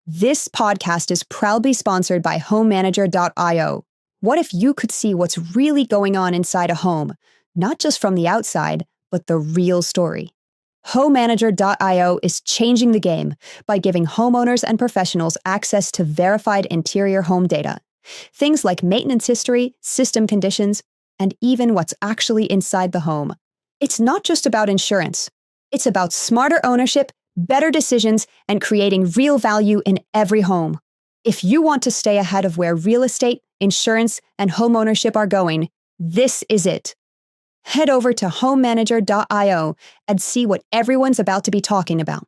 This podcast is proudly sponsored by HomeManager.io. What if you could see what's really going on inside a home, not just from the outside, but the real story? HomeManager.io is changing the game by giving homeowners and professionals access to verified interior home data. Things like maintenance history, system conditions, and even what's actually inside the home. It's not just about insurance. It's about smarter ownership, better decisions, and creating real value in every home. If you want to stay ahead of where real estate, insurance, and homeownership are going, this is it. Head over to homemanager.io and see what everyone's about to be talking about.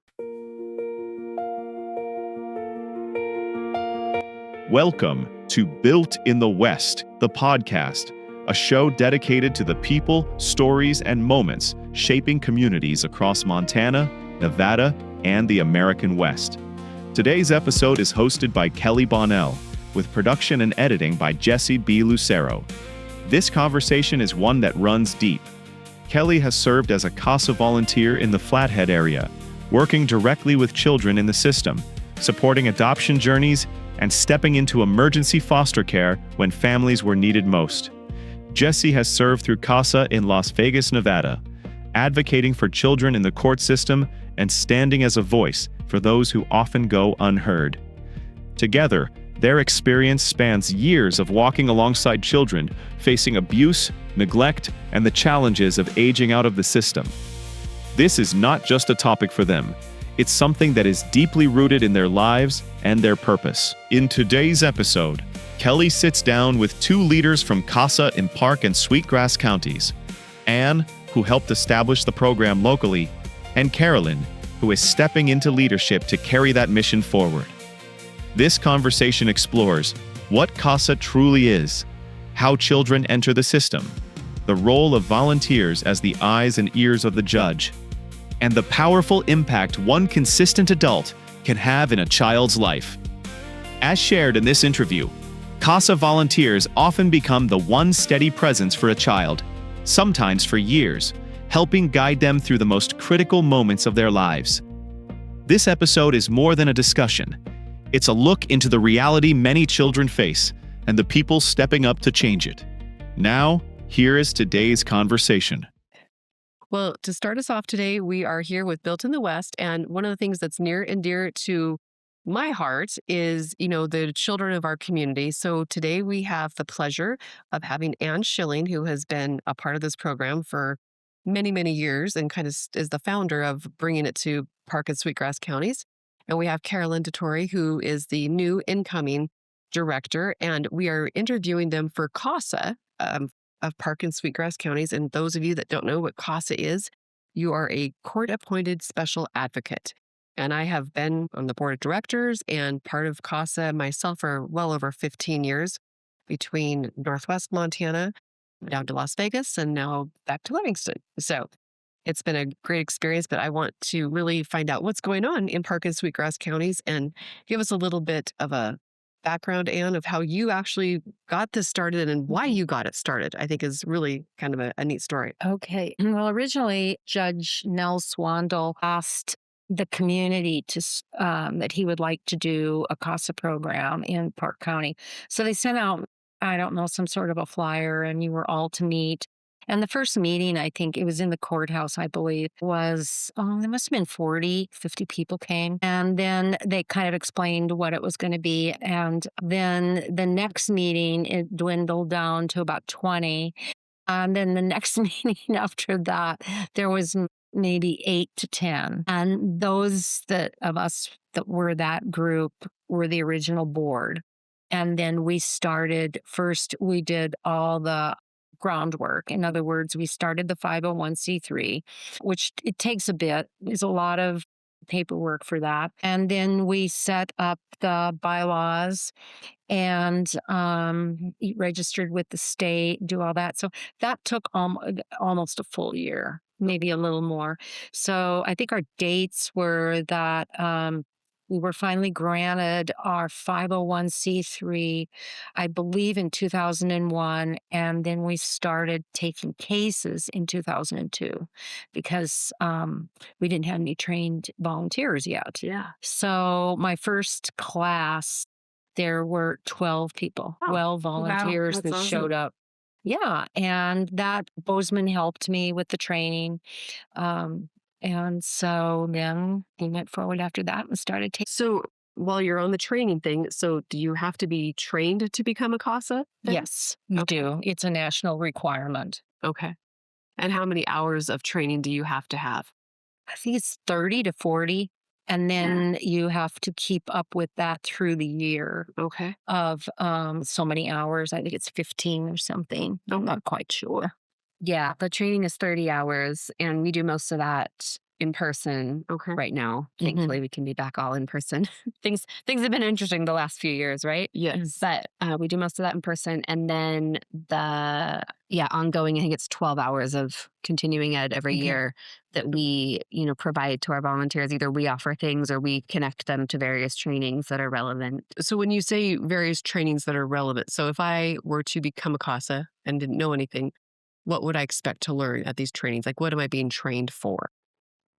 Welcome to Built in the West, the podcast, a show dedicated to the people, stories, and moments shaping communities across Montana, Nevada, and the American West. Today's episode is hosted by Kelly Bonnell, with production and editing by Jesse B. Lucero. This conversation is one that runs deep. Kelly has served as a CASA volunteer in the Flathead area, working directly with children in the system, supporting adoption journeys, and stepping into emergency foster care when families were needed most. Jesse has served through CASA in Las Vegas, Nevada, advocating for children in the court system and standing as a voice for those who often go unheard. Together, their experience spans years of walking alongside children facing abuse, neglect, and the challenges of aging out of the system. This is not just a topic for them. It's something that is deeply rooted in their lives and their purpose. In today's episode, Kelly sits down with two leaders from CASA in Park and Sweetgrass counties: Anne, who helped establish the program locally, and Carolyn, who is stepping into leadership to carry that mission forward. This conversation explores what CASA truly is, how children enter the system, the role of volunteers as the eyes and ears of the judge, and the powerful impact one consistent adult can have in a child's life. As shared in this interview, CASA volunteers often become the one steady presence for a child, sometimes for years, helping guide them through the most critical moments of their lives. This episode is more than a discussion. It's a look into the reality many children face and the people stepping up to change it. Now, here is today's conversation. Well, to start us off today, we are here with Built in the West, and one of the things that's near and dear to my heart is, the children of our community. So today we have the pleasure of having Anne Schilling, who has been a part of this program for many, many years and kind of is the founder of bringing it to Park and Sweetgrass counties. And we have Carolyn DeTory, who is the new incoming director, and we are interviewing them for CASA of Park and Sweetgrass counties. And those of you that don't know what CASA is, you are a court-appointed special advocate. And I have been on the board of directors and part of CASA myself for well over 15 years, between Northwest Montana, down to Las Vegas, and now back to Livingston. So it's been a great experience, but I want to really find out what's going on in Park and Sweetgrass counties and give us a little bit of a background, Anne, of how you actually got this started and why you got it started. I think is really kind of a neat story. Okay. Well, originally, Judge Nell Swandle asked the community to that he would like to do a CASA program in Park County. So they sent out, I don't know, some sort of a flyer, and you were all to meet. And the first meeting, I think it was in the courthouse, I believe, was, there must have been 40, 50 people came. And then they kind of explained what it was going to be. And then the next meeting, it dwindled down to about 20. And then the next meeting after that, there was maybe 8 to 10. And those of us that were that group were the original board. And then we started, first we did all the groundwork. In other words, we started the 501c3, which it takes a bit. There's a lot of paperwork for that. And then we set up the bylaws and registered with the state, do all that. So that took almost a full year, maybe a little more. So I think our dates were that We were finally granted our 501c3, I believe, in 2001. And then we started taking cases in 2002 because we didn't have any trained volunteers yet. Yeah. So my first class, there were 12 people, Oh, 12 volunteers that's that showed awesome. up. Yeah. And that Bozeman helped me with the training. Um, and so then we went forward after that and started taking. So while you're on the training thing, so do you have to be trained to become a CASA then? Yes, you do. It's a national requirement. Okay. And how many hours of training do you have to have? I think it's 30 to 40. And then you have to keep up with that through the year Okay. of so many hours. I think it's 15 or something. I'm not quite sure. Yeah, the training is 30 hours, and we do most of that in person Okay. right now. Mhm. Thankfully, we can be back all in person. Things have been interesting the last few years, right? Yes. But we do most of that in person, and then the ongoing. I think it's 12 hours of continuing ed every Okay. year that we provide to our volunteers. Either we offer things or we connect them to various trainings that are relevant. So when you say various trainings that are relevant, so if I were to become a CASA and didn't know anything, what would I expect to learn at these trainings? Like, what am I being trained for?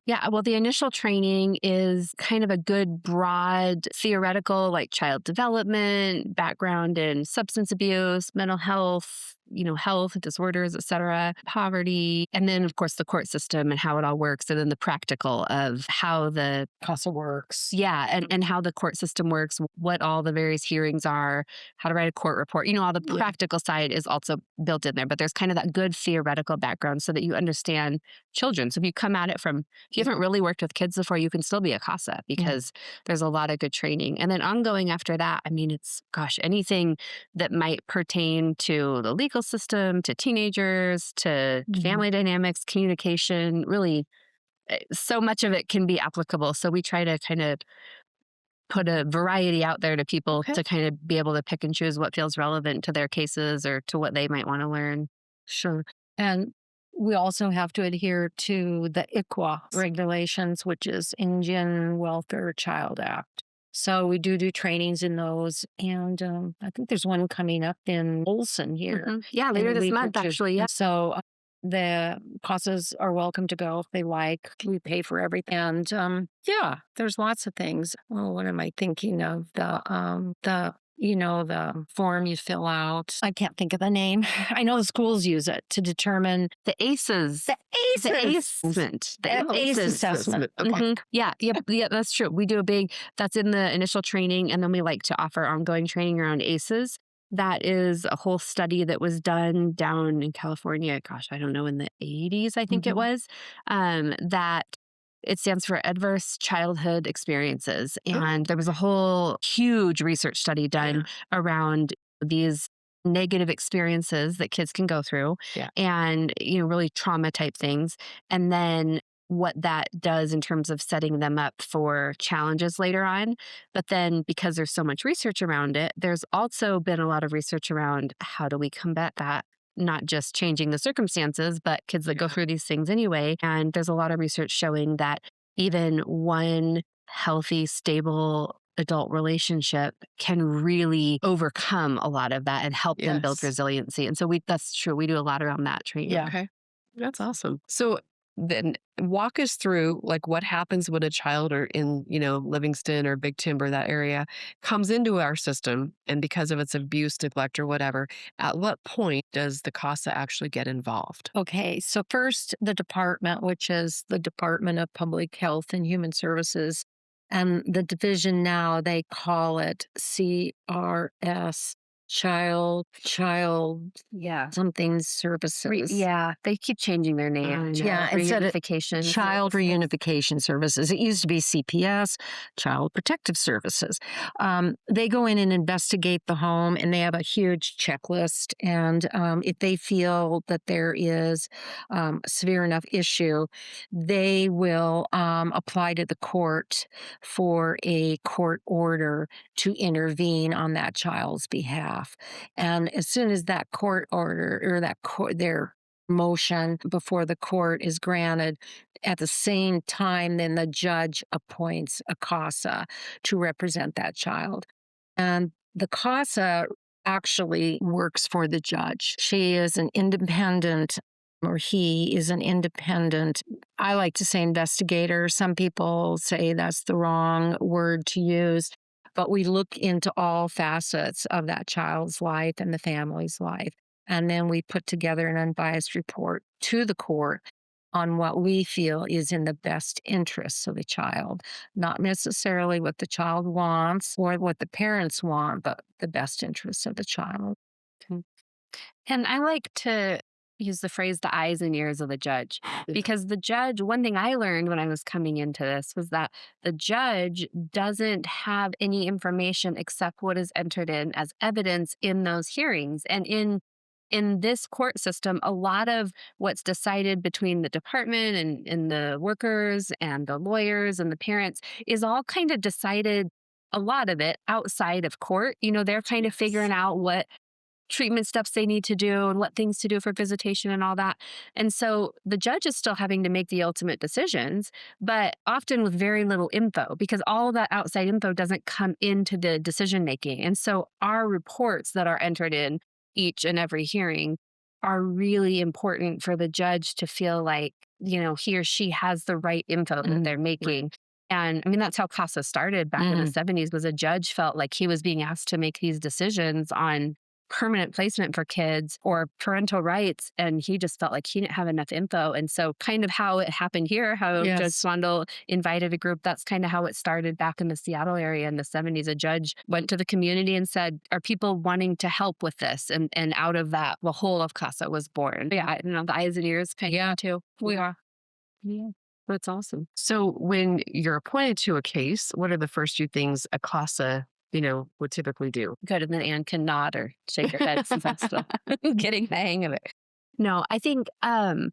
Yeah, well, the initial training is kind of a good broad theoretical, like child development, background in substance abuse, mental health, health disorders, et cetera, poverty, and then, of course, the court system and how it all works, and then the practical of how the CASA works. and how the court system works, what all the various hearings are, how to write a court report. All the Yeah. practical side is also built in there, but there's kind of that good theoretical background so that you understand children. So if you come at it from, if you haven't really worked with kids before, you can still be a CASA because there's a lot of good training. And then ongoing after that, I mean, it's, anything that might pertain to the legal system, to teenagers, to family dynamics, communication, really so much of it can be applicable. So we try to kind of put a variety out there to people to kind of be able to pick and choose what feels relevant to their cases or to what they might want to learn. Sure. And we also have to adhere to the ICWA regulations, which is Indian Welfare Child Act. So we do trainings in those. And I think there's one coming up in Olson here. Yeah, later this month, actually. Yeah. So the CASAs are welcome to go if they like. We pay for everything. And there's lots of things. Oh, what am I thinking of? The form you fill out. I can't think of the name. I know the schools use it to determine the ACEs. The assessment. The ACE assessment. Okay. Yeah, that's true. We do that's in the initial training, and then we like to offer ongoing training around ACEs. That is a whole study that was done down in California. Gosh, I don't know, in the 80s, I think it was, that it stands for Adverse Childhood Experiences. And there was a whole huge research study done around these negative experiences that kids can go through and, really trauma type things. And then what that does in terms of setting them up for challenges later on. But then because there's so much research around it, there's also been a lot of research around how do we combat that? Not just changing the circumstances, but kids that go through these things anyway. And there's a lot of research showing that even one healthy, stable adult relationship can really overcome a lot of that and help them build resiliency. And so that's true. We do a lot around that training. Yeah. Okay. That's awesome. So then walk us through like what happens when a child or in, Livingston or Big Timber, that area, comes into our system, and because of its abuse, neglect, or whatever, at what point does the CASA actually get involved? Okay, so first the department, which is the Department of Public Health and Human Services, and the division now, they call it CRS, something services. Yeah, they keep changing their name. Yeah, instead of Reunification. Child Reunification Services. It used to be CPS, Child Protective Services. They go in and investigate the home, and they have a huge checklist. And if they feel that there is a severe enough issue, they will apply to the court for a court order to intervene on that child's behalf. And as soon as that court order or their motion before the court is granted, at the same time, then the judge appoints a CASA to represent that child. And the CASA actually works for the judge. She is an independent, or he is an independent, I like to say investigator. Some people say that's the wrong word to use. But we look into all facets of that child's life and the family's life. And then we put together an unbiased report to the court on what we feel is in the best interests of the child, not necessarily what the child wants or what the parents want, but the best interests of the child. And I like to use the phrase the eyes and ears of the judge, because the judge, one thing I learned when I was coming into this was that the judge doesn't have any information except what is entered in as evidence in those hearings. And in this court system, a lot of what's decided between the department and the workers and the lawyers and the parents is all kind of decided, a lot of it outside of court. They're kind of figuring out what treatment steps they need to do and what things to do for visitation and all that. And so the judge is still having to make the ultimate decisions, but often with very little info, because all of that outside info doesn't come into the decision making. And so our reports that are entered in each and every hearing are really important for the judge to feel like, he or she has the right info that they're making. And I mean, that's how CASA started back in the 70s, was a judge felt like he was being asked to make these decisions on permanent placement for kids or parental rights, and he just felt like he didn't have enough info. And so kind of how it happened here, how Judge Swandle invited a group, that's kind of how it started back in the Seattle area in the 70s. A judge went to the community and said, are people wanting to help with this? And out of that, the whole of CASA was born. Yeah, the eyes and ears kind of too. We are. Yeah. That's awesome. So when you're appointed to a case, what are the first few things a CASA would typically do? Good. And then Anne can nod or shake her head since I'm still getting the hang of it. No, I think, the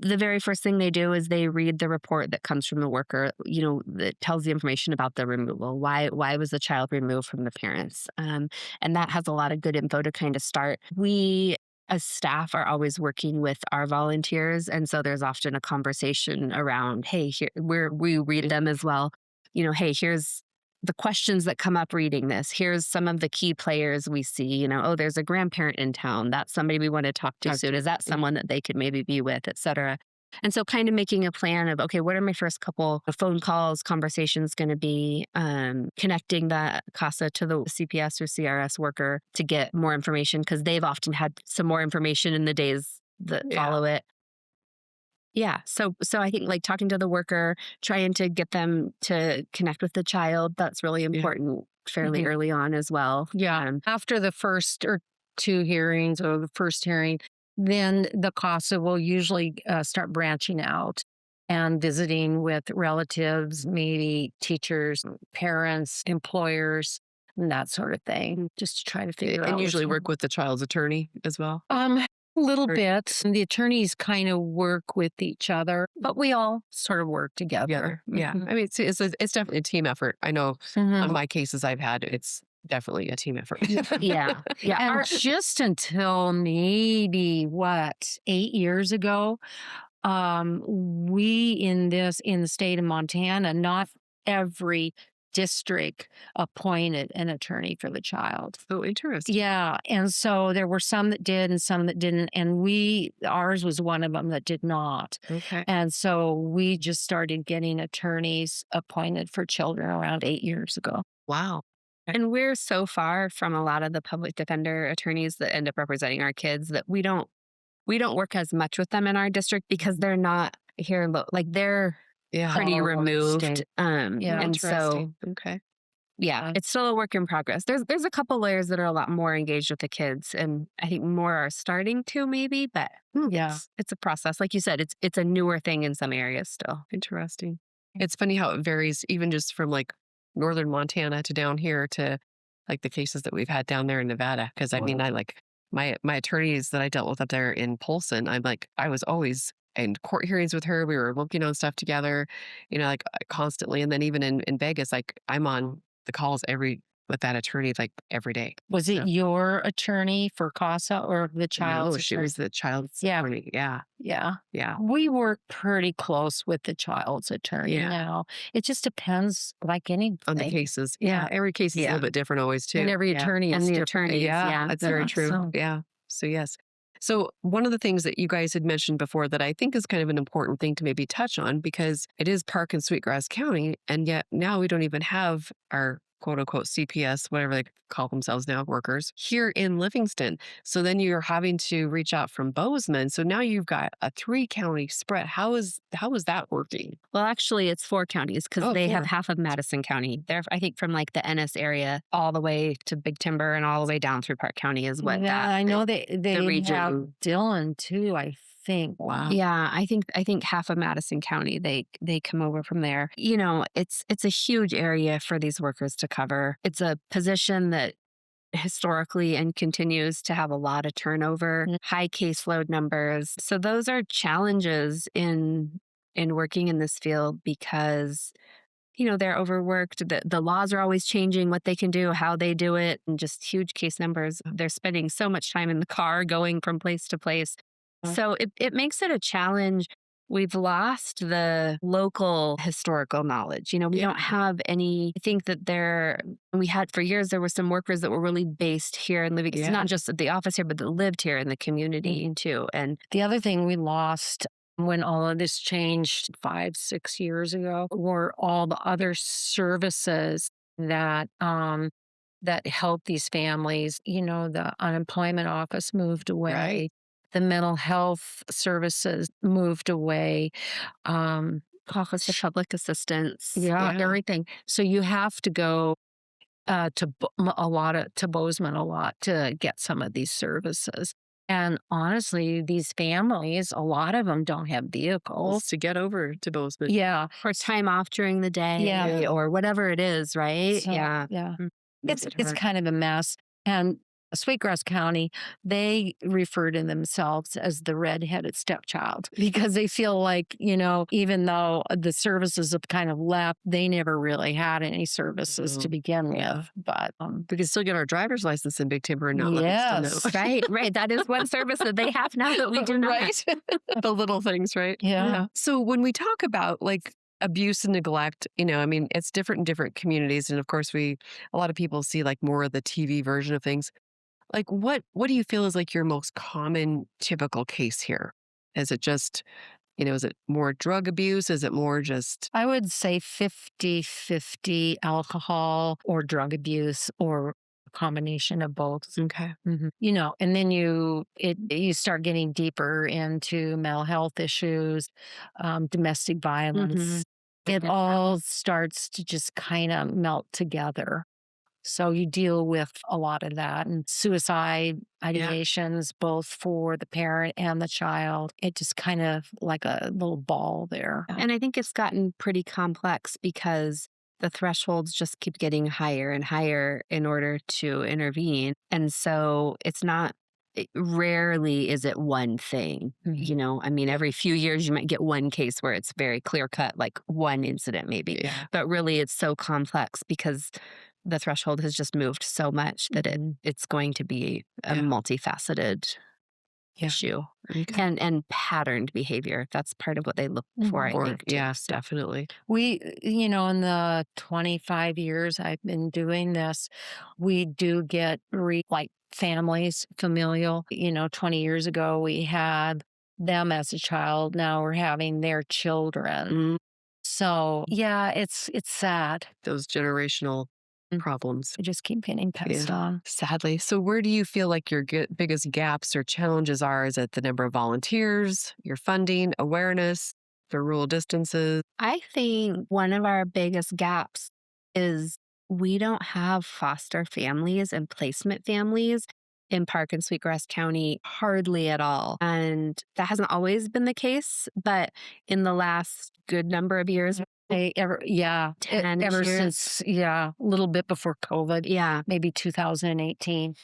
very first thing they do is they read the report that comes from the worker, that tells the information about the removal. Why was the child removed from the parents? And that has a lot of good info to kind of start. We, as staff, are always working with our volunteers. And so there's often a conversation around, hey, here, we read them as well. Hey, here's the questions that come up reading this. Here's some of the key players we see, there's a grandparent in town. That's somebody we want to talk to soon. Is that someone that they could maybe be with, et cetera? And so kind of making a plan of, okay, what are my first couple of phone calls, conversations going to be, connecting the CASA to the CPS or CRS worker to get more information, because they've often had some more information in the days that follow it. Yeah. So I think like talking to the worker, trying to get them to connect with the child, that's really important fairly early on as well. Yeah. After the first or two hearings or the first hearing, then the CASA will usually start branching out and visiting with relatives, maybe teachers, parents, employers, and that sort of thing, just to try to figure out. And usually work with the child's attorney as well? A little bit. The attorneys kind of work with each other, but we all sort of work together. Yeah. I mean, it's definitely a team effort. I know on my cases I've had, it's definitely a team effort. Yeah. And just until maybe, 8 years ago, we in the state of Montana, not every district appointed an attorney for the child. So interesting. Yeah. And so there were some that did and some that didn't. And ours was one of them that did not. Okay. And so we just started getting attorneys appointed for children around 8 years ago. Wow. And we're so far from a lot of the public defender attorneys that end up representing our kids that we don't work as much with them in our district, because they're not here, they're pretty removed. And so, it's still a work in progress. There's a couple layers that are a lot more engaged with the kids, and I think more are starting to maybe, but it's a process. Like you said, it's a newer thing in some areas still. Interesting. It's funny how it varies even just from like northern Montana to down here to like the cases that we've had down there in Nevada. Because I mean, I like my attorneys that I dealt with up there in Polson, I was always in court hearings with her. We were working on stuff together, constantly. And then even in Vegas, I'm on the calls every with that attorney like every day. Was it So- your attorney for CASA or the No, child's she attorney? was the child's Yeah. attorney. Yeah. Yeah. Yeah. We work pretty close with the child's attorney Yeah. now. It just depends, like anything. On the cases. Yeah. Yeah. Every case is a Yeah. little bit different always too. And every Yeah. attorney And is the different. attorneys, Yeah, yeah. that's very true. So- Yeah. So yes. So one of the things that you guys had mentioned before that I think is kind of an important thing to maybe touch on, because it is Park and Sweetgrass County, and yet now we don't even have our quote unquote CPS, whatever they call themselves now, workers here in Livingston. So then you're having to reach out from Bozeman. So now you've got a 3-county spread. How is that working? Well, actually, it's 4 counties because Oh, they 4. have half of Madison County. They're, I think, from like the Ennis area all the way to Big Timber and all the way down through Park County is what Yeah, that. I know they region. have Dillon too, I think. Wow. Yeah, I think half of Madison County they come over from there. You know, it's a huge area for these workers to cover. It's a position that historically and continues to have a lot of turnover, high caseload numbers. So those are challenges in working in this field because they're overworked. The laws are always changing what they can do, how they do it, and just huge case numbers. They're spending so much time in the car going from place to place. So it makes it a challenge. We've lost the local historical knowledge. We don't have any. I think that we had for years, there were some workers that were really based here in Livingston. It's not just at the office here, but that lived here in the community too. And the other thing we lost when all of this changed 5-6 years ago were all the other services that help these families. The unemployment office moved away. Right. The mental health services moved away. Office of Public Assistance. Yeah, everything. So you have to go to Bozeman a lot to get some of these services. And honestly, these families, a lot of them don't have vehicles To get over to Bozeman. Yeah, Or time off during the day. Yeah. Or whatever it is, right? So, yeah. yeah. Makes It's it hard. kind of a mess. And Sweetgrass County, they refer to themselves as the red-headed stepchild because they feel like, even though the services have kind of left, they never really had any services to begin with. But We can still get our driver's license in Big Timber and not let us Yes. know. Right. That is one service that they have now that we do not. Right. The little things, right? Yeah. So when we talk about like abuse and neglect, it's different in different communities. And of course, a lot of people see like more of the TV version of things. Like what do you feel is like your most common typical case here? Is it just, is it more drug abuse? Is it more just I would say 50-50 alcohol or drug abuse or a combination of both. okay? And then you start getting deeper into mental health issues, domestic violence. It all starts to just kind of melt together. So you deal with a lot of that and suicide ideations, both for the parent and the child. It just kind of like a little ball there. And I think it's gotten pretty complex because the thresholds just keep getting higher and higher in order to intervene. And so rarely is it one thing, every few years you might get one case where it's very clear cut, like one incident maybe. Yeah. But really it's so complex because the threshold has just moved so much that it's going to be a multifaceted issue. Okay. And patterned behavior. That's part of what they look for, I think. Too. Yes, definitely. We, in the 25 years I've been doing this, we do get families, familial. 20 years ago, we had them as a child. Now we're having their children. So, yeah, it's sad. Those generational problems. I just keep getting passed on. Sadly. So where do you feel like your biggest gaps or challenges are? Is it the number of volunteers, your funding, awareness, the rural distances? I think one of our biggest gaps is we don't have foster families and placement families in Park and Sweetgrass County hardly at all. And that hasn't always been the case, but in the last good number of years, 10 ever years. since, a little bit before COVID, maybe 2018.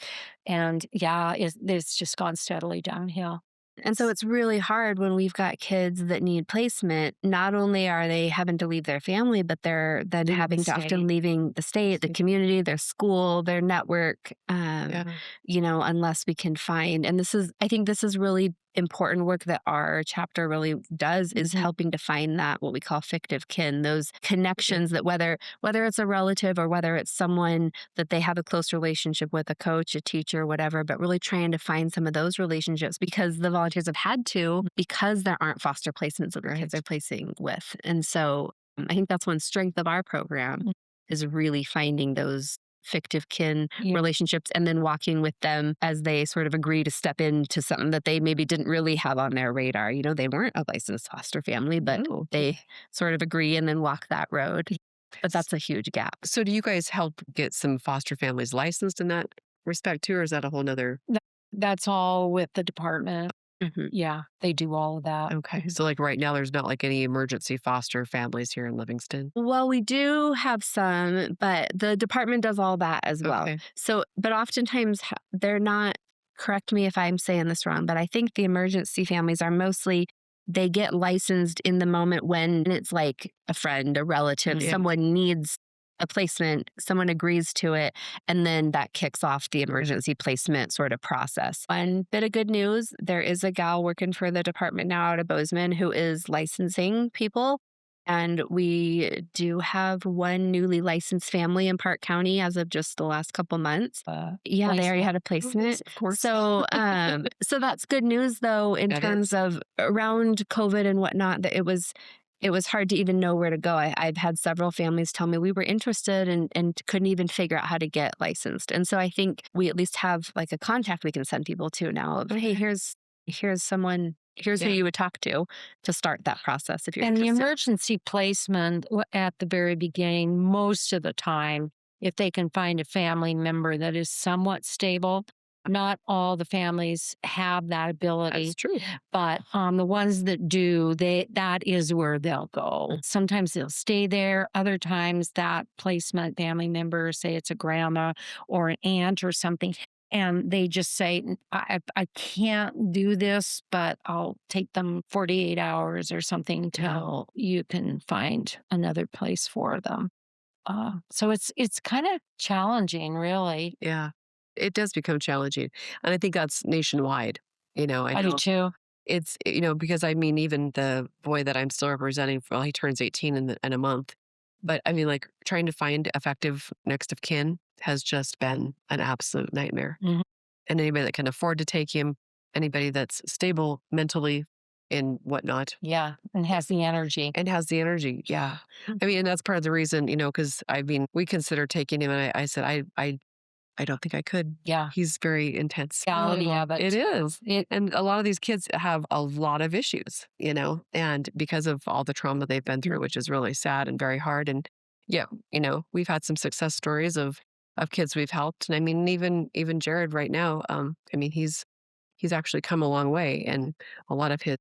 And it's just gone steadily downhill. And so it's really hard when we've got kids that need placement. Not only are they having to leave their family, but they're then Leaving having the to often state. leaving the state, the community, their school, their network, unless we can find. And I think this is really important work that our chapter really does, is helping to find that, what we call fictive kin, those connections that whether it's a relative or whether it's someone that they have a close relationship with, a coach, a teacher, whatever, but really trying to find some of those relationships, because the volunteers have had to, because there aren't foster placements that the kids are placing with. And so I think that's one strength of our program, is really finding those fictive kin relationships and then walking with them as they sort of agree to step into something that they maybe didn't really have on their radar. They weren't a licensed foster family, but they sort of agree and then walk that road. But that's a huge gap. So do you guys help get some foster families licensed in that respect too, or is that a whole nother? That's all with the department. Yeah, they do all of that. Okay. So like right now, there's not like any emergency foster families here in Livingston. Well, we do have some, but the department does all that as well. Okay. So, but oftentimes they're not, correct me if I'm saying this wrong, but I think the emergency families are mostly, they get licensed in the moment when it's like a friend, a relative, someone needs a placement, someone agrees to it, and then that kicks off the emergency placement sort of process. One bit of good news, there is a gal working for the department now out of Bozeman who is licensing people. And we do have one newly licensed family in Park County as of just the last couple months. They already had a placement. Of course. So, so that's good news though, in terms of around COVID and whatnot, that it was hard to even know where to go. I've had several families tell me we were interested and couldn't even figure out how to get licensed. And so I think we at least have like a contact we can send people to now of, hey, here's someone, here's who you would talk to start that process if you're interested. And the emergency placement at the very beginning, most of the time, if they can find a family member that is somewhat stable, not all the families have that ability. That's true. But the ones that do, that is where they'll go. Sometimes they'll stay there. Other times that placement family member, say it's a grandma or an aunt or something, and they just say, I can't do this, but I'll take them 48 hours or something until you can find another place for them. So it's kind of challenging, really. Yeah. It does become challenging. And I think that's nationwide. I do too. It's, because I mean, even the boy that I'm still representing, he turns 18 in a month. But I mean, like trying to find effective next of kin has just been an absolute nightmare. And anybody that can afford to take him, anybody that's stable mentally and whatnot. Yeah. And has the energy. Yeah. I mean, and that's part of the reason, because we considered taking him, and I said, I don't think I could. Yeah. He's very intense. Reality of it. It is. And a lot of these kids have a lot of issues, and because of all the trauma they've been through, which is really sad and very hard. And we've had some success stories of kids we've helped. And I mean, even Jared right now, he's actually come a long way. And a lot of his,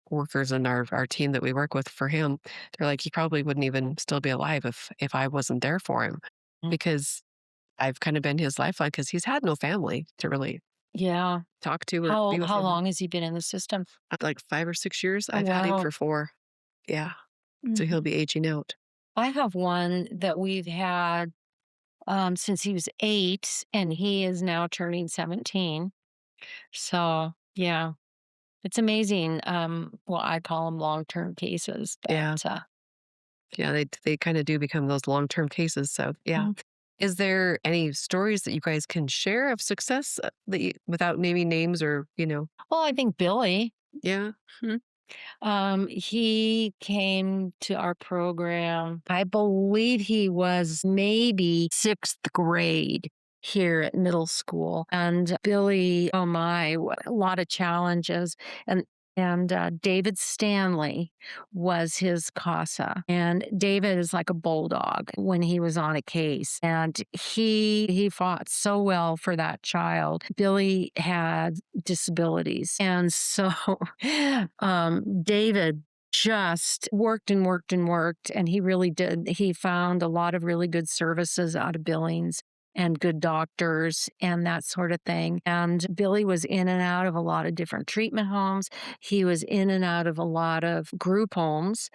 workers in our team that we work with for him, they're like, he probably wouldn't even still be alive if I wasn't there for him, because I've kind of been his lifeline, because he's had no family to really talk to. Or be with how long has he been in the system? Like 5 or 6 years. I've had him for 4. Yeah. So he'll be aging out. I have one that we've had since he was 8, and he is now turning 17. So, yeah, it's amazing. Well, I call them long-term cases. But, they kind of do become those long-term cases. So, yeah. Is there any stories that you guys can share of success without naming names or, Well, I think Billy. Yeah. He came to our program, I believe he was maybe 6th grade here at middle school. And Billy, oh my, what a lot of challenges. And David Stanley was his CASA. And David is like a bulldog when he was on a case. And he fought so well for that child. Billy had disabilities. And so David just worked and worked and worked. And he really did. He found a lot of really good services out of Billings. and good doctors and that sort of thing. And Billy was in and out of a lot of different treatment homes. He was in and out of a lot of group homes.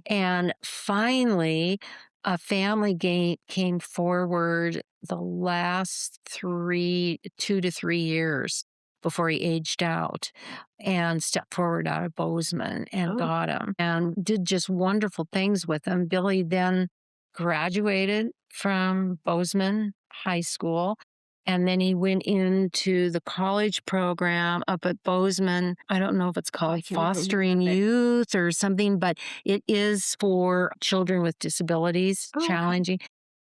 And finally, a family came forward the last 2 to 3 years before he aged out and stepped forward out of Bozeman and got him and did just wonderful things with him. Billy then graduated from Bozeman High School. And then he went into the college program up at Bozeman. I don't know if it's called Fostering Youth or something, but it is for children with disabilities, challenging.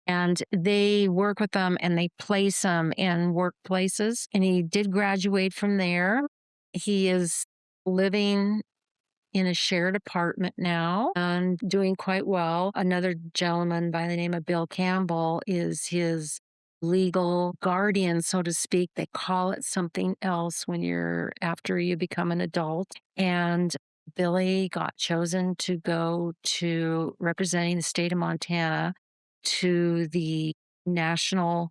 And they work with them and they place them in workplaces. And he did graduate from there. He is living in a shared apartment now and doing quite well. Another gentleman by the name of Bill Campbell is his legal guardian, so to speak. They call it something else after you become an adult. And Billy got chosen to go to representing the state of Montana to the National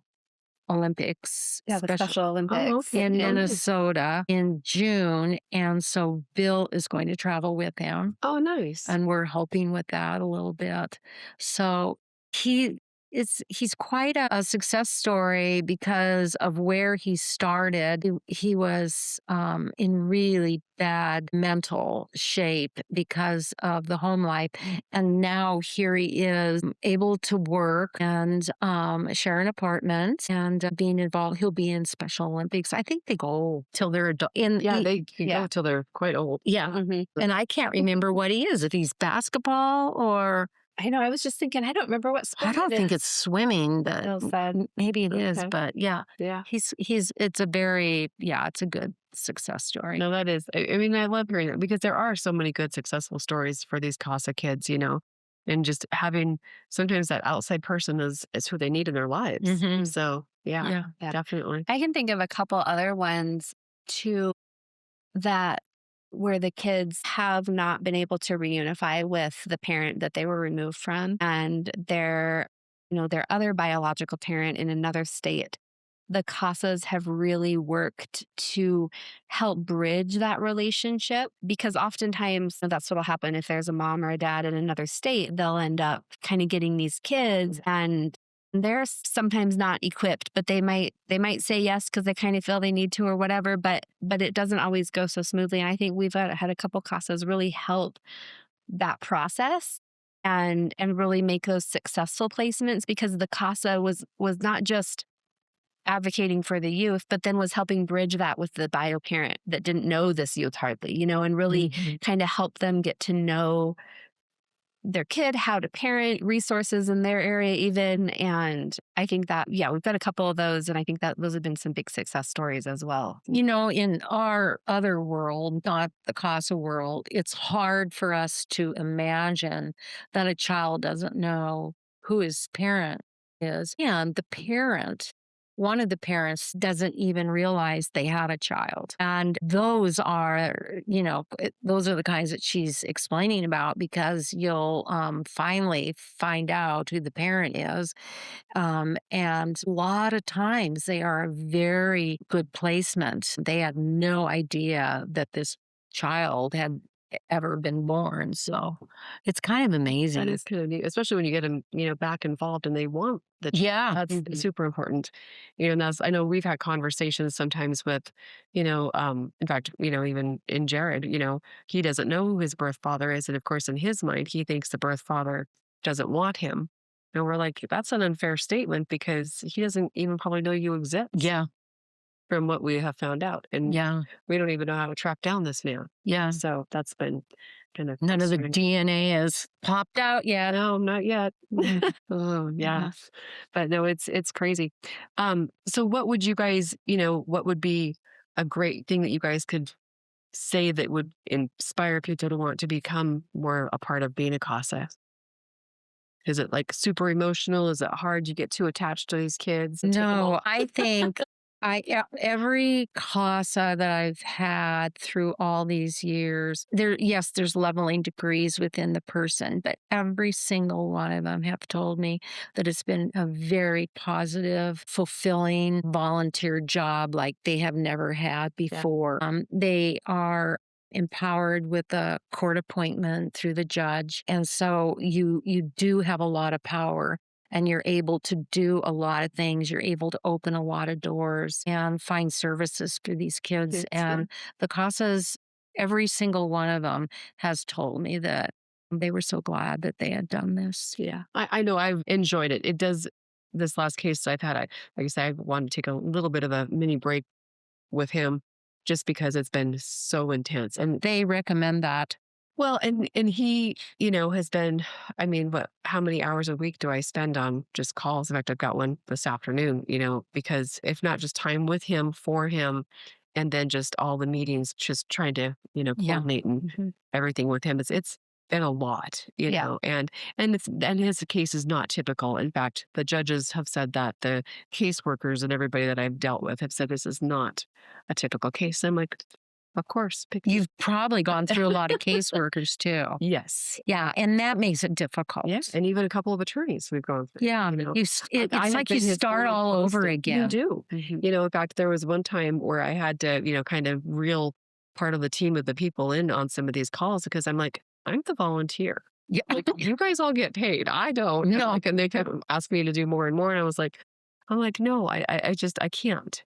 Olympics. Yeah, the Special Olympics. In Minnesota in June. And so Bill is going to travel with him. Oh, nice. And we're helping with that a little bit. So he's quite a success story because of where he started. He was in really bad mental shape because of the home life. And now here he is able to work and share an apartment and being involved. He'll be in Special Olympics. I think they go till they're adult. They can go till they're quite old. Yeah. Mm-hmm. And I can't remember what he is, if he's basketball or... I know. I was just thinking, I don't remember what sport. I don't think it's swimming, but maybe it is. But yeah, it's a good success story. No, that is. I mean, I love hearing that because there are so many good successful stories for these CASA kids, and just having sometimes that outside person is who they need in their lives. Mm-hmm. So yeah, definitely. I can think of a couple other ones too where the kids have not been able to reunify with the parent that they were removed from and their other biological parent in another state. The CASAs have really worked to help bridge that relationship because oftentimes that's what will happen if there's a mom or a dad in another state. They'll end up kind of getting these kids and they're sometimes not equipped, but they might say yes because they kind of feel they need to or whatever, but it doesn't always go so smoothly. And I think we've had a couple CASAs really help that process and really make those successful placements because the CASA was not just advocating for the youth, but then was helping bridge that with the bio parent that didn't know this youth hardly, and really kind of help them get to know their kid, how to parent, resources in their area even. And I think that, we've got a couple of those. And I think that those have been some big success stories as well. In our other world, not the CASA world, it's hard for us to imagine that a child doesn't know who his parent is. And one of the parents doesn't even realize they had a child. And those are the kinds that she's explaining about because you'll finally find out who the parent is. And a lot of times they are a very good placement. They had no idea that this child had ever been born. So it's kind of amazing. That is kind of neat, especially when you get them, back involved and they want the child. Yeah. That's super important. And I know we've had conversations sometimes with, in fact, even in Jared, he doesn't know who his birth father is. And of course, in his mind, he thinks the birth father doesn't want him. And we're like, that's an unfair statement because he doesn't even probably know you exist. Yeah. From what we have found out. And we don't even know how to track down this man. Yeah. So that's been kind of... None of the DNA has popped out yet. No, not yet. Oh, yeah. But no, it's crazy. So what would you guys, what would be a great thing that you guys could say that would inspire people to want to become more a part of being a CASA? Is it like super emotional? Is it hard? You get too attached to these kids? No, I think Every CASA that I've had through all these years, there's leveling degrees within the person, but every single one of them have told me that it's been a very positive, fulfilling volunteer job like they have never had before. They are empowered with a court appointment through the judge, and so you do have a lot of power. And you're able to do a lot of things. You're able to open a lot of doors and find services for these kids. And the CASAs, every single one of them has told me that they were so glad that they had done this. Yeah, I know I've enjoyed it. It does. This last case I've had, like I said, I wanted to take a little bit of a mini break with him just because it's been so intense. And they recommend that. Well, and he, has been, how many hours a week do I spend on just calls? In fact, I've got one this afternoon, because if not just time with him, for him, and then just all the meetings, just trying to, coordinate and everything with him. It's been a lot, know, and his case is not typical. In fact, the judges have said that, the caseworkers and everybody that I've dealt with have said this is not a typical case. I'm like, of course. You've probably gone through a lot of caseworkers too. Yes. Yeah. And that makes it difficult. Yes. And even a couple of attorneys we've gone through. Yeah. It's like you start all over again. You do. In fact, there was one time where I had to, kind of reel part of the team of the people in on some of ththese calls because I'm like, I'm the volunteer. Yeah. Like, you guys all get paid. I don't. No. And they kept asking me to do more and more. And I was like, no, I can't,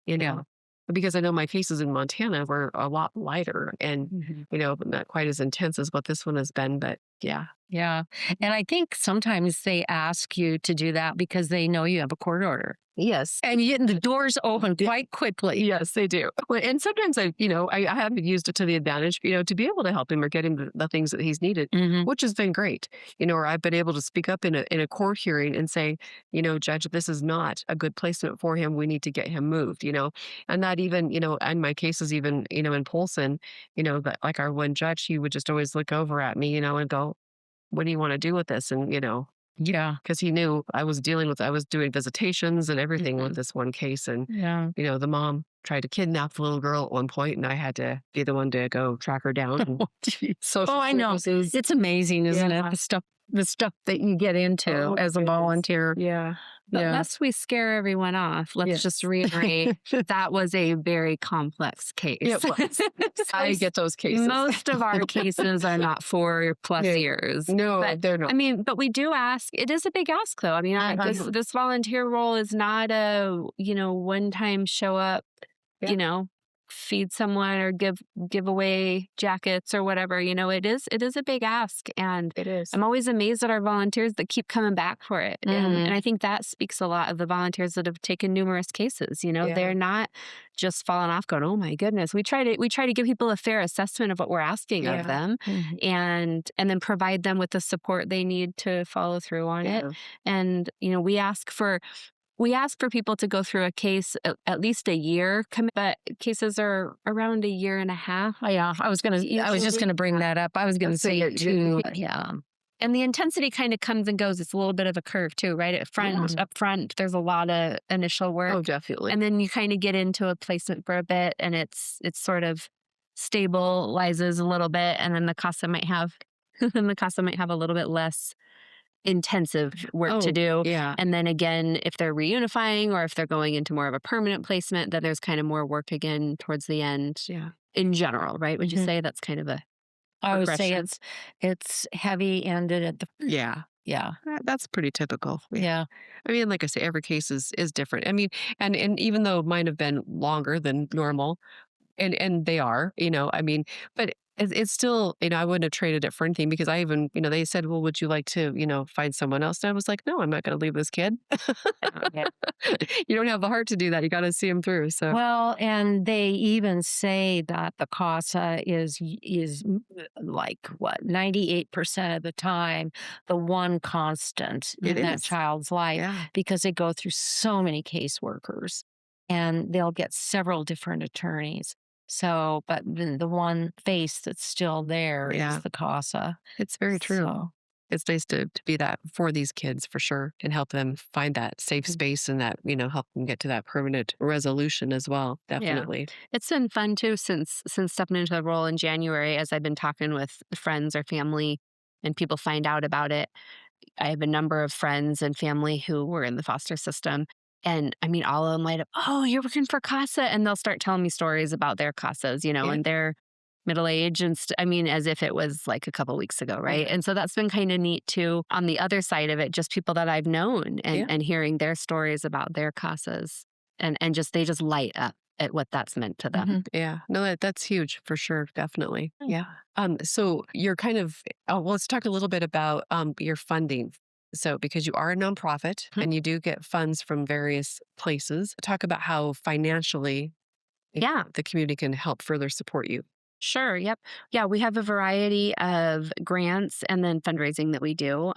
because I know my cases in Montana were a lot lighter and, not quite as intense as what this one has been. But yeah. Yeah. And I think sometimes they ask you to do that because they know you have a court order. Yes. And the doors open quite quickly. Yes, they do. And sometimes I haven't used it to the advantage, to be able to help him or get him the things that he's needed, which has been great. Or I've been able to speak up in a court hearing and say, Judge, this is not a good placement for him. We need to get him moved, and that even, and my cases even, in Polson, that like our one judge, he would just always look over at me, and go, what do you want to do with this? And, yeah, because he knew I was doing visitations and everything with this one case. And, the mom tried to kidnap the little girl at one point, and I had to be the one to go track her down. I know. It's amazing, isn't it? The stuff that you get into as a volunteer. Yeah. But lest we scare everyone off, let's just reiterate that was a very complex case. Yeah, I get those cases. Most of our cases are not 4+ years. No, but, they're not. But we do ask. It is a big ask, though. This volunteer role is not a one-time show up. Feed someone or give away jackets or whatever. It is a big ask, and it is. I'm always amazed at our volunteers that keep coming back for it, and I think that speaks a lot of the volunteers that have taken numerous cases. They're not just falling off, going, "Oh my goodness." We try to give people a fair assessment of what we're asking of them, and then provide them with the support they need to follow through on it. And we ask for people to go through a case at least a year, but cases are around 1.5 years. Oh, yeah, I was just gonna bring that up. I was gonna say 2. Yeah. And the intensity kind of comes and goes. It's a little bit of a curve too, right? Up front, there's a lot of initial work. Oh, definitely. And then you kind of get into a placement for a bit, and it's sort of stabilizes a little bit, and then the CASA might have a little bit less intensive work to do. Yeah. And then again, if they're reunifying or if they're going into more of a permanent placement, then there's kind of more work again towards the end. Yeah. In general, right? Would you say that's kind of a I would say it's heavy ended at the Yeah. That's pretty typical. Yeah. Like I say, every case is different. And even though mine have been longer than normal, and they are, but it's still, I wouldn't have traded it for anything, because I even, they said, well, would you like to, find someone else? And I was like, no, I'm not going to leave this kid. You don't have the heart to do that. You got to see him through. So, well, and they even say that the CASA is like 98% of the time, the one constant in that child's life, because they go through so many caseworkers and they'll get several different attorneys. So, but the one face that's still there is the CASA. It's very true. it's nice to be that for these kids for sure and help them find that safe space and that, help them get to that permanent resolution as well. Definitely. It's been fun too since stepping into the role in January, as I've been talking with friends or family and people find out about it. I have a number of friends and family who were in the foster system. And I mean, all of them light up, oh, you're working for CASA. And they'll start telling me stories about their CASAs, Yeah. and their middle age I mean, as if it was like a couple weeks ago, right? Yeah. And so that's been kind of neat too. On the other side of it, just people that I've known and hearing their stories about their CASAs and they just light up at what that's meant to them. Yeah. No, that's huge for sure. Definitely. Yeah. So you're kind of, let's talk a little bit about your funding. So because you are a nonprofit and you do get funds from various places, talk about how financially the community can help further support you. Sure. Yep. Yeah, we have a variety of grants and then fundraising that we do.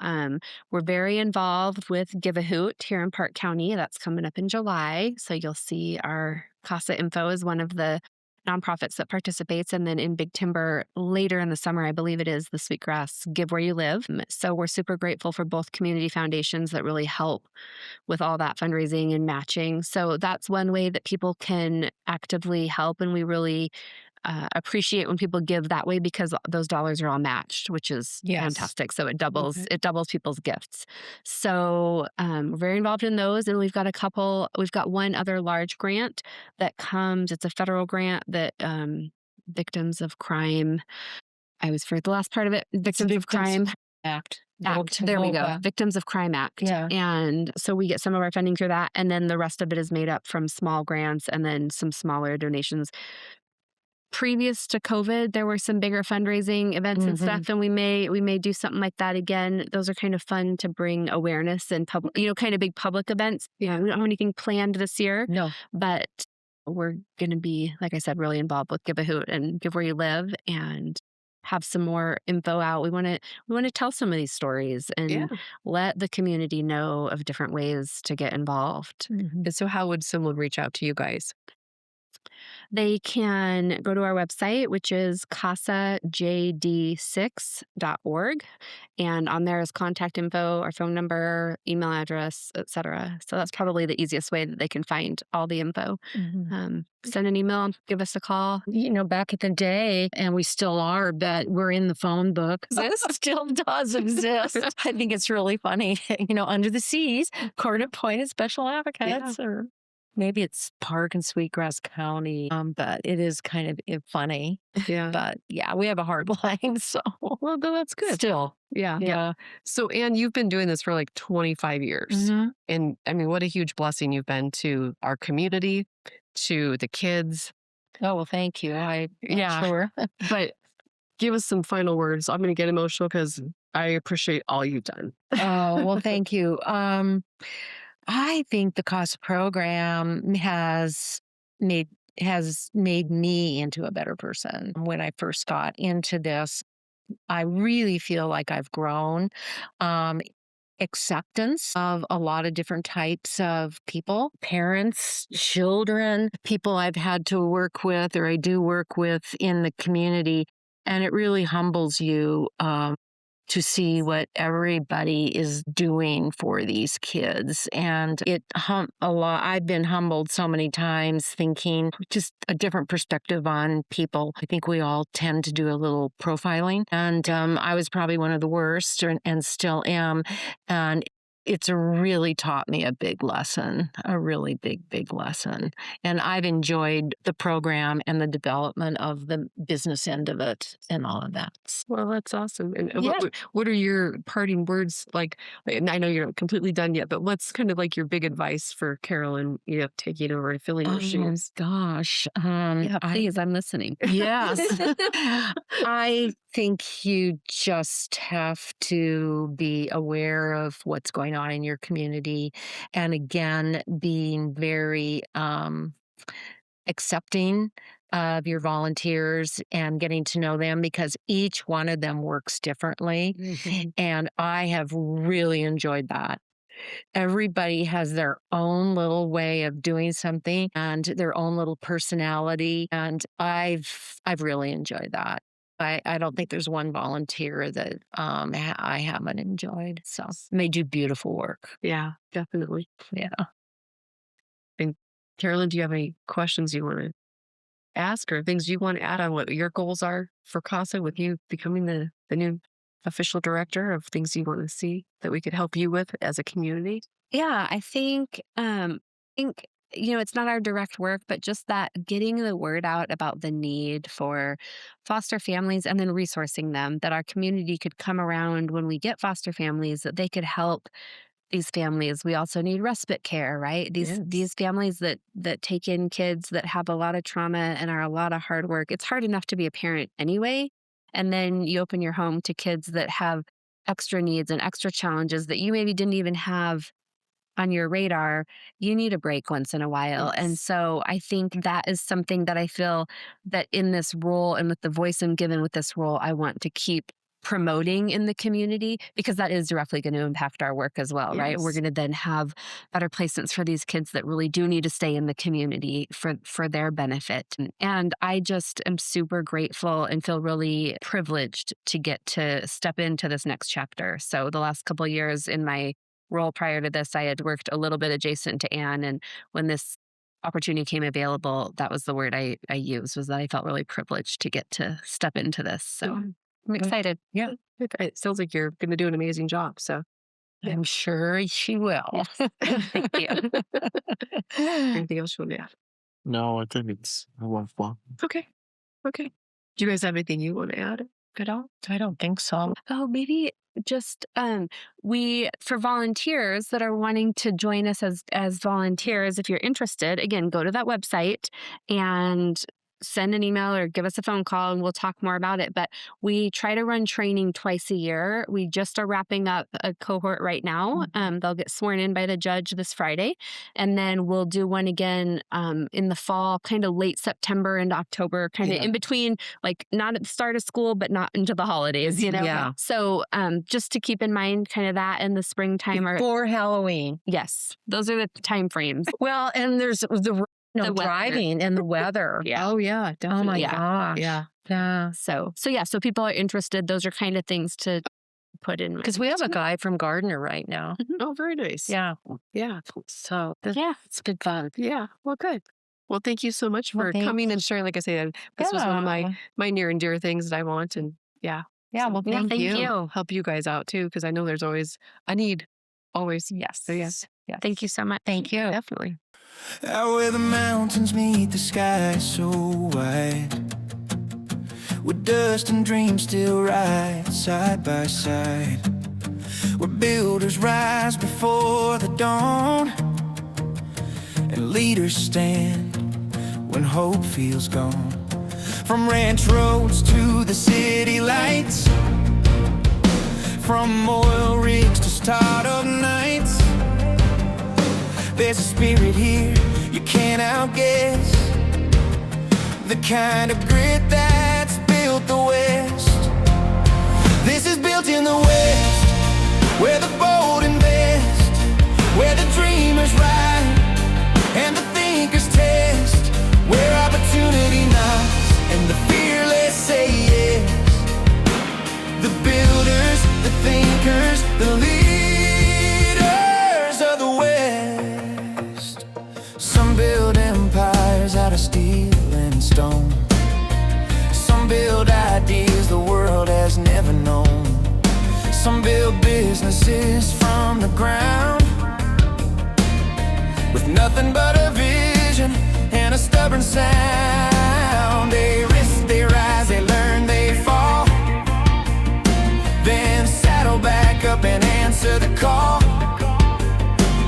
We're very involved with Give a Hoot here in Park County. That's coming up in July. So you'll see our CASA info is one of the nonprofits that participates. And then in Big Timber later in the summer, I believe it is the Sweetgrass Give Where You Live. So we're super grateful for both community foundations that really help with all that fundraising and matching. So that's one way that people can actively help. And we really appreciate when people give that way because those dollars are all matched, which is fantastic. So it doubles people's gifts. So we're very involved in those, and we've got one other large grant that comes. It's a federal grant that victims of crime. I always forget the last part of it. Victims of Crime Act. There we go. Victims of Crime Act. Yeah. And so we get some of our funding through that, and then the rest of it is made up from small grants and then some smaller donations. Previous to COVID, there were some bigger fundraising events and stuff, and we may do something like that again. Those are kind of fun to bring awareness and public, kind of big public events. Yeah, we don't have anything planned this year. No, but we're going to be, like I said, really involved with Give a Hoot and Give Where You Live, and have some more info out. We want to tell some of these stories and let the community know of different ways to get involved. And so, how would someone reach out to you guys? They can go to our website, which is casajd6.org. And on there is contact info, our phone number, email address, etc. So that's probably the easiest way that they can find all the info. Send an email, give us a call. Back in the day, and we still are, but we're in the phone book. This still does exist. I think it's really funny. Under the Seas, court-appointed special advocates, or maybe it's Park and Sweetgrass County, but it is kind of funny. Yeah. But we have a hard line, so. Well, that's good. Still. Yeah. So, Anne, you've been doing this for like 25 years. And I mean, what a huge blessing you've been to our community, to the kids. Oh, well, thank you. Sure. But give us some final words. I'm going to get emotional because I appreciate all you've done. Oh, well, thank you. I think the CASA program has made me into a better person. When I first got into this, I really feel like I've grown. Acceptance of a lot of different types of people, parents, children, people I've had to work with or I do work with in the community. And it really humbles you to see what everybody is doing for these kids. And a lot. I've been humbled so many times thinking just a different perspective on people. I think we all tend to do a little profiling. And I was probably one of the worst and still am. And it's really taught me a big lesson, a really big lesson. And I've enjoyed the program and the development of the business end of it and all of that. Well, that's awesome. And what are your parting words? Like, and I know you're not completely done yet, but what's kind of like your big advice for Carolyn, taking over and filling your shoes? Gosh. Please, I'm listening. Yes. I think you just have to be aware of what's going on in your community. And again, being very accepting of your volunteers and getting to know them because each one of them works differently. And I have really enjoyed that. Everybody has their own little way of doing something and their own little personality. And I've really enjoyed that. I don't think there's one volunteer that I haven't enjoyed. So and they do beautiful work. Yeah, definitely. Yeah. And Carolyn, do you have any questions you want to ask or things you want to add on what your goals are for CASA with you becoming the new official director of things you want to see that we could help you with as a community? Yeah, I think it's not our direct work, but just that getting the word out about the need for foster families and then resourcing them, that our community could come around when we get foster families, that they could help these families. We also need respite care, right? These families that take in kids that have a lot of trauma and are a lot of hard work. It's hard enough to be a parent anyway. And then you open your home to kids that have extra needs and extra challenges that you maybe didn't even have on your radar. You need a break once in a while. And Yes. so I think that is something that I feel that in this role and with the voice I'm given with this role, I want to keep promoting in the community, because that is directly going to impact our work as well, right? We're Yes. going to then have better placements for these kids that really do need to stay in the community for their benefit. And I just am super grateful and feel really privileged to get to step into this next chapter. So the last couple of years in my role prior to this, I had worked a little bit adjacent to Anne. And when this opportunity came available, that was the word I used, was that I felt really privileged to get to step into this. So I'm excited. Yeah. It sounds like you're going to do an amazing job. So I'm sure she will. Yes. Thank you. anything else you want to add? No, I think it's worthwhile. Okay. Okay. Do you guys have anything you want to add at all? I don't think so. Oh, maybe just for volunteers that are wanting to join us as volunteers, if you're interested, again, go to that website and send an email or give us a phone call and we'll talk more about it. But we try to run training twice a year. We just are wrapping up a cohort right now. They'll get sworn in by the judge this Friday. And then we'll do one again in the fall, kind of late September and October, kind of in between, like not at the start of school, but not into the holidays, Yeah. So just to keep in mind kind of that in the springtime. Before Halloween. Yes, those are the time frames. Well, and there's the weather. driving and the weather. Yeah. Oh, yeah. Definitely. Oh my Yeah. gosh. Yeah. Yeah. So so people are interested. Those are kind of things to put in. Because we have a guy from Gardner right now. Oh, very nice. Yeah. Yeah. So Yeah. it's good fun. Yeah. Well, good. Well, thank you so much Well, for thanks. coming and sharing. Like I said, this was one of Yeah. my near and dear things that I want. And Yeah. so Well, Yeah, thank you. help you guys out too, because I know there's always a need. Always. Yes. So, yes. Thank you so much. Thank you. Definitely. Out where the mountains meet the sky so wide, where dust and dreams still ride side by side, where builders rise before the dawn and leaders stand when hope feels gone. From ranch roads to the city lights, from oil rigs to startup nights, there's a spirit here you can't outguess, the kind of grit that's built the West. This is built in the West, where the bold invest, where the dreamers ride and the thinkers test, where opportunity knocks and the fearless say yes. The builders, the thinkers, the leaders of the West. Some build empires out of steel and stone. Some build ideas the world has never known. Some build businesses from the ground with nothing but a vision and a stubborn sound. They risk, they rise, they learn, they fall, then saddle back up and answer the call,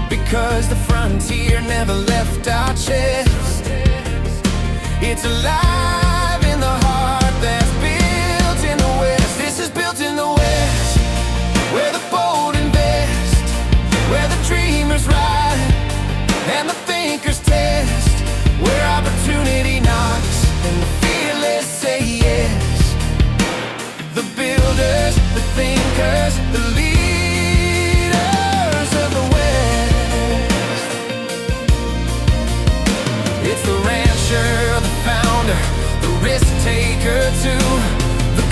because the frontier never left our chest. It's alive in the heart that's built in the West. This is built in the West, where the bold invest, where the dreamers ride and the thinkers test, where opportunity knocks and the fearless say yes. The builders, the thinkers, the leaders of the West. It's the rancher, the founder, the risk taker too, the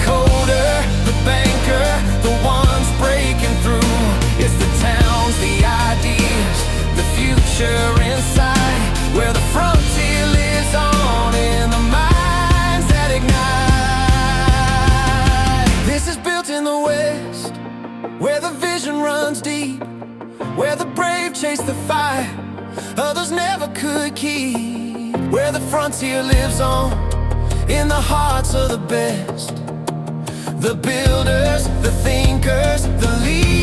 chase the fire others never could keep. Where the frontier lives on, in the hearts of the best. The builders, the thinkers, the leaders.